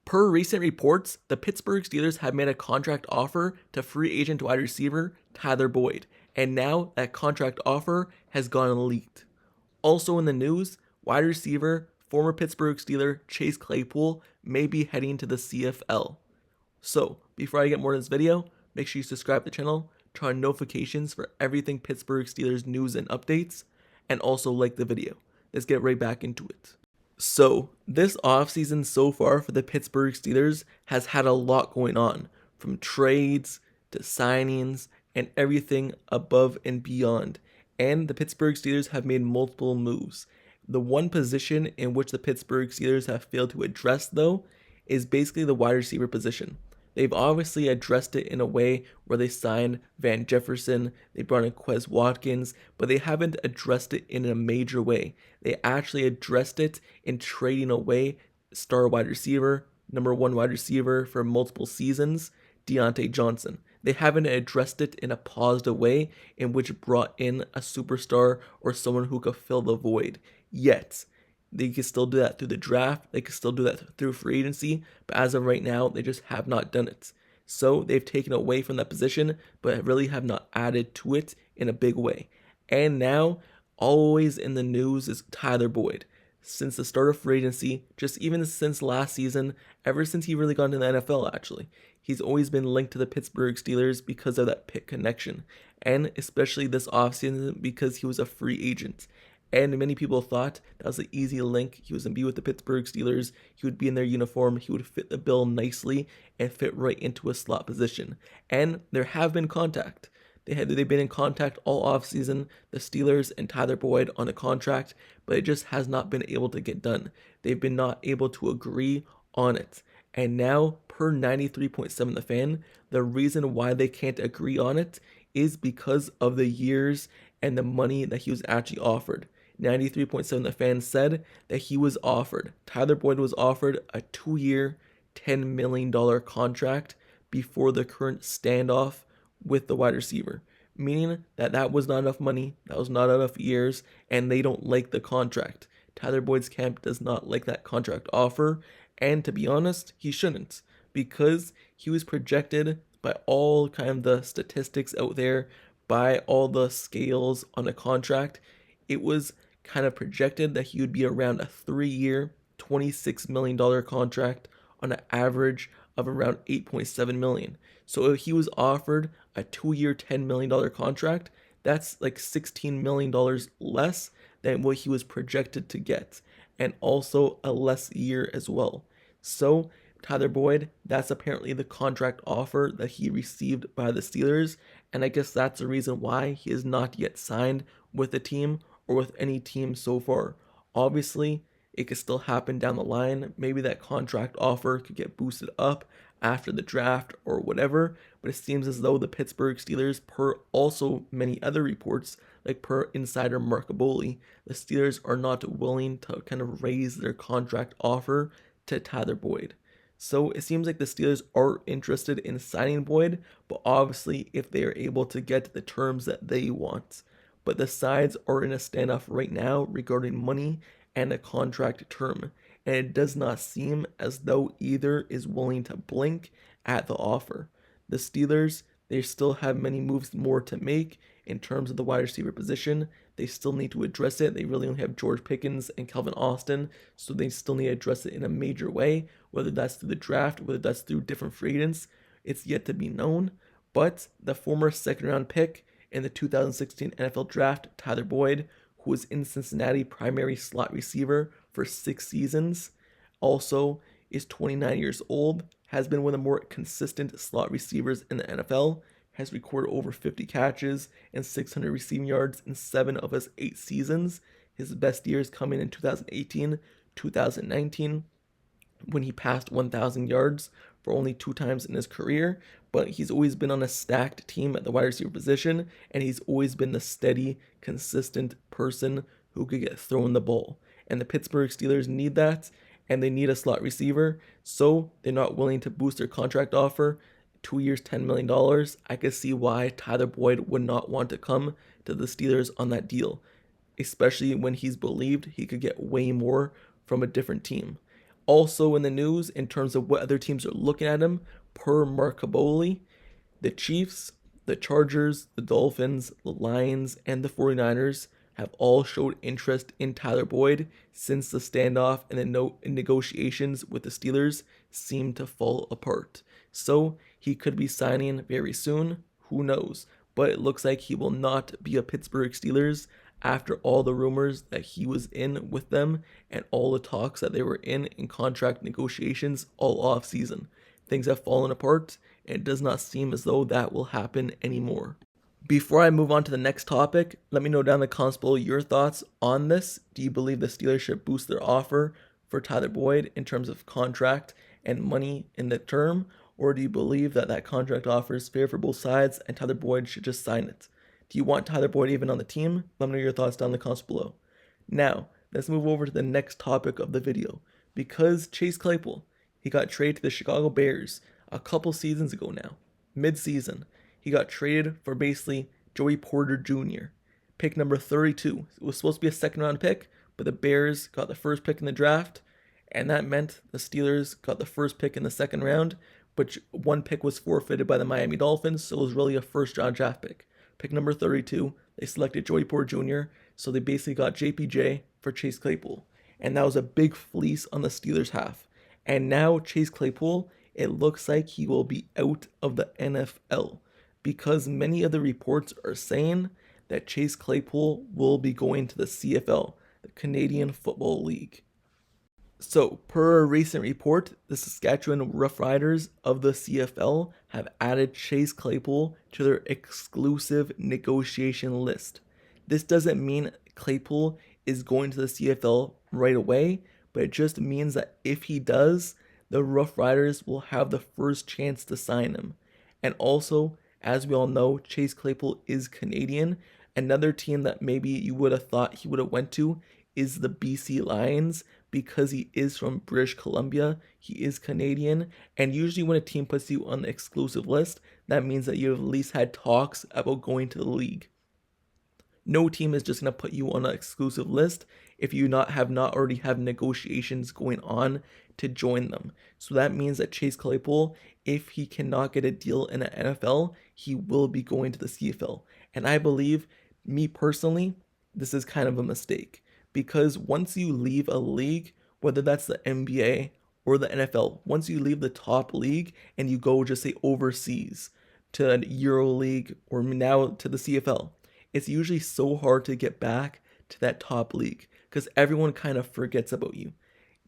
Per recent reports, the Pittsburgh Steelers have made a contract offer to free agent wide receiver Tyler Boyd, and now that contract offer has gone leaked. Also in the news, wide receiver, former Pittsburgh Steeler Chase Claypool may be heading to the CFL. So, before I get more into this video, make sure you subscribe to the channel, turn on notifications for everything Pittsburgh Steelers news and updates, and also like the video. Let's get right back into it. So, this offseason so far for the Pittsburgh Steelers has had a lot going on, from trades to signings and everything above and beyond. And the Pittsburgh Steelers have made multiple moves. The one position in which the Pittsburgh Steelers have failed to address, though, is basically the wide receiver position. They've obviously addressed it in a way where they signed Van Jefferson, they brought in Quez Watkins, but they haven't addressed it in a major way. They actually addressed it in trading away star wide receiver, number one wide receiver for multiple seasons, Deontay Johnson. They haven't addressed it in a positive way in which brought in a superstar or someone who could fill the void yet. They can still do that through the draft. They can still do that through free agency. But as of right now, they just have not done it. So they've taken away from that position, but really have not added to it in a big way. And now, always in the news is Tyler Boyd. Since the start of free agency, just even since last season, ever since he really got into the NFL actually, he's always been linked to the Pittsburgh Steelers because of that Pitt connection. And especially this offseason because he was a free agent. And many people thought that was an easy link. He was going to be with the Pittsburgh Steelers. He would be in their uniform. He would fit the bill nicely and fit right into a slot position. And there have been contact. They've been in contact all offseason, the Steelers and Tyler Boyd on a contract, but it just has not been able to get done. They've been not able to agree on it. And now, per 93.7 The Fan, the reason why they can't agree on it is because of the years and the money that he was actually offered. 93.7 The Fan said that Tyler Boyd was offered a 2-year, $10 million contract before the current standoff with the wide receiver, meaning that was not enough money, that was not enough years, and they don't like the contract. Tyler Boyd's camp does not like that contract offer, and to be honest, he shouldn't, because he was projected by all kind of the statistics out there, by all the scales on a contract. It was kind of projected that he would be around a 3-year, $26 million contract on an average of around $8.7 million. So if he was offered a 2-year, $10 million contract, that's like $16 million less than what he was projected to get, and also a less year as well. So Tyler Boyd, that's apparently the contract offer that he received by the Steelers, and I guess that's the reason why he is not yet signed with the team or with any team so far. Obviously, it could still happen down the line. Maybe that contract offer could get boosted up after the draft or whatever, but it seems as though the Pittsburgh Steelers, per also many other reports, like per insider Mark Aboli, the Steelers are not willing to kind of raise their contract offer to Tyler Boyd. So it seems like the Steelers are interested in signing Boyd, but obviously if they are able to get the terms that they want. But the sides are in a standoff right now regarding money and a contract term, and it does not seem as though either is willing to blink at the offer. The Steelers, they still have many moves more to make in terms of the wide receiver position. They still need to address it. They really only have George Pickens and Kwon Alexander, so they still need to address it in a major way, whether that's through the draft, whether that's through different free agents. It's yet to be known, but the former second-round pick in the 2016 NFL Draft, Tyler Boyd, who was in Cincinnati primary slot receiver for 6 seasons, also is 29 years old, has been one of the more consistent slot receivers in the NFL, has recorded over 50 catches and 600 receiving yards in 7 of his 8 seasons. His best years coming in 2018, 2019, when he passed 1,000 yards for only 2 times in his career, but he's always been on a stacked team at the wide receiver position, and he's always been the steady, consistent person who could get thrown the ball. And the Pittsburgh Steelers need that, and they need a slot receiver, so they're not willing to boost their contract offer. 2 years, $10 million. I could see why Tyler Boyd would not want to come to the Steelers on that deal, especially when he's believed he could get way more from a different team. Also in the news, in terms of what other teams are looking at him, per Mark Caboli, the Chiefs, the Chargers, the Dolphins, the Lions, and the 49ers have all showed interest in Tyler Boyd since the standoff and the negotiations with the Steelers seemed to fall apart. So he could be signing very soon, who knows, but it looks like he will not be a Pittsburgh Steelers after all the rumors that he was in with them and all the talks that they were in contract negotiations all off season. Things have fallen apart, and it does not seem as though that will happen anymore. Before I move on to the next topic, let me know down in the comments below your thoughts on this. Do you believe the Steelers should boost their offer for Tyler Boyd in terms of contract and money in the term? Or do you believe that that contract offer is fair for both sides and Tyler Boyd should just sign it? Do you want Tyler Boyd even on the team? Let me know your thoughts down in the comments below. Now, let's move over to the next topic of the video. Because Chase Claypool, he got traded to the Chicago Bears a couple seasons ago now, mid-season. He got traded for basically Joey Porter Jr., pick number 32. It was supposed to be a second-round pick, but the Bears got the first pick in the draft, and that meant the Steelers got the first pick in the second round, but one pick was forfeited by the Miami Dolphins, so it was really a first-round draft pick. Pick number 32, they selected Joey Porter Jr., so they basically got JPJ for Chase Claypool, and that was a big fleece on the Steelers' half. And now Chase Claypool, it looks like he will be out of the NFL because many of the reports are saying that Chase Claypool will be going to the CFL, the Canadian Football League. So, per a recent report, the Saskatchewan Roughriders of the CFL have added Chase Claypool to their exclusive negotiation list. This doesn't mean Claypool is going to the CFL right away, but it just means that if he does, the Roughriders will have the first chance to sign him. And also, as we all know, Chase Claypool is Canadian. Another team that maybe you would have thought he would have went to is the BC Lions, because he is from British Columbia, he is Canadian, and usually when a team puts you on the exclusive list, that means that you have at least had talks about going to the league. No team is just going to put you on an exclusive list if you have not already have negotiations going on to join them. So that means that Chase Claypool, if he cannot get a deal in the NFL, he will be going to the CFL. And I believe, me personally, this is kind of a mistake. Because once you leave a league, whether that's the NBA or the NFL, once you leave the top league and you go just say overseas to a Euro League or now to the CFL, it's usually so hard to get back to that top league because everyone kind of forgets about you.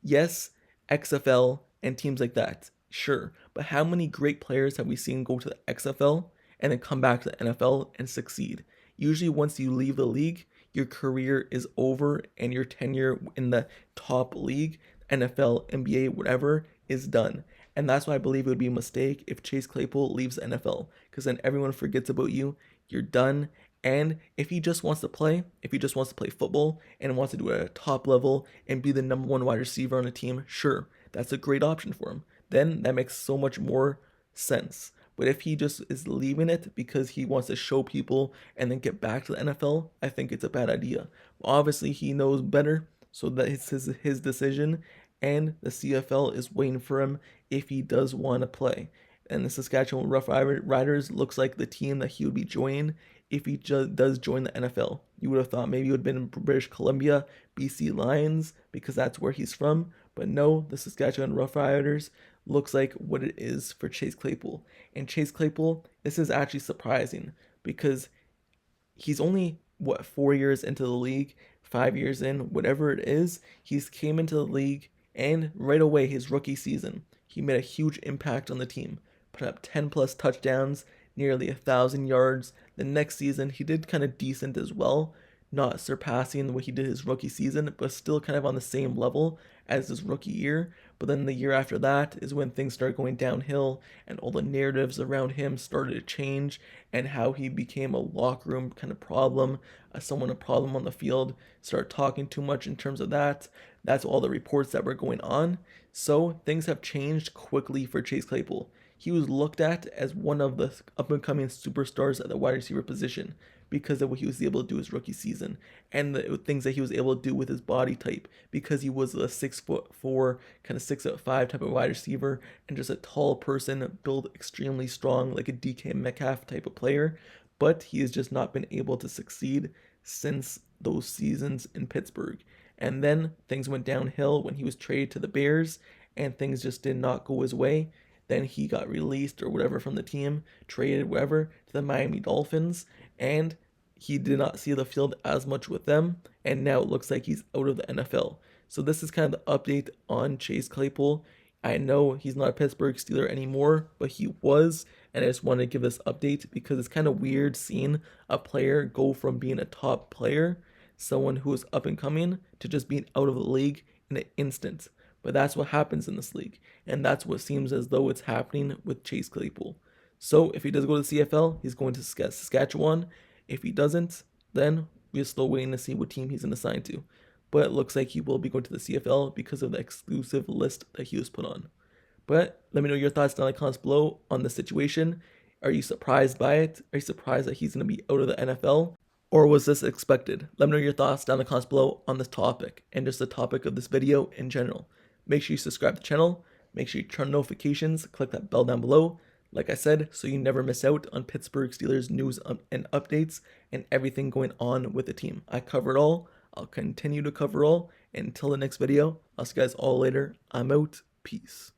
Yes, XFL and teams like that, sure, but how many great players have we seen go to the XFL and then come back to the NFL and succeed? Usually once you leave the league, your career is over and your tenure in the top league, NFL, NBA, whatever, is done. And that's why I believe it would be a mistake if Chase Claypool leaves the NFL, because then everyone forgets about you, you're done. And if he just wants to play, football and wants to do it at a top level and be the number one wide receiver on a team, sure, that's a great option for him. Then that makes so much more sense. But if he just is leaving it because he wants to show people and then get back to the NFL, I think it's a bad idea. Obviously, he knows better, so that it's his decision, and the CFL is waiting for him if he does want to play. And the Saskatchewan Roughriders looks like the team that he would be joining if he does join the NFL. You would have thought maybe he would have been in British Columbia, BC Lions, because that's where he's from. But no, the Saskatchewan Roughriders looks like what it is for Chase Claypool. And Chase Claypool, this is actually surprising because he's only, 4 years into the league, 5 years in, whatever it is, he's came into the league and right away his rookie season, he made a huge impact on the team. Put up 10 plus touchdowns, nearly 1,000 yards. The next season, he did kind of decent as well, not surpassing what he did his rookie season, but still kind of on the same level as his rookie year. But then the year after that is when things started going downhill and all the narratives around him started to change and how he became a locker room kind of problem, a problem on the field, started talking too much in terms of that. That's all the reports that were going on. So things have changed quickly for Chase Claypool. He was looked at as one of the up-and-coming superstars at the wide receiver position. because of what he was able to do his rookie season and the things that he was able to do with his body type, because he was a 6'4", kind of 6'5" type of wide receiver and just a tall person, built extremely strong like a DK Metcalf type of player. But he has just not been able to succeed since those seasons in Pittsburgh. And then things went downhill when he was traded to the Bears, and things just did not go his way. Then he got released or whatever from the team, traded wherever to the Miami Dolphins, and he did not see the field as much with them, and now it looks like he's out of the NFL. So this is kind of the update on Chase Claypool. I know he's not a Pittsburgh Steeler anymore, but he was, and I just wanted to give this update because it's kind of weird seeing a player go from being a top player, someone who is up and coming, to just being out of the league in an instant. But that's what happens in this league, and that's what seems as though it's happening with Chase Claypool. So if he does go to the CFL, he's going to Saskatchewan. If he doesn't, then we're still waiting to see what team he's going to sign to. But it looks like he will be going to the CFL because of the exclusive list that he was put on. But let me know your thoughts down in the comments below on the situation. Are you surprised by it? Are you surprised that he's going to be out of the NFL? Or was this expected? Let me know your thoughts down in the comments below on this topic and just the topic of this video in general. Make sure you subscribe to the channel. Make sure you turn on notifications. Click that bell down below. Like I said, so you never miss out on Pittsburgh Steelers news and updates and everything going on with the team. I cover it all. I'll continue to cover all. And until the next video, I'll see you guys all later. I'm out. Peace.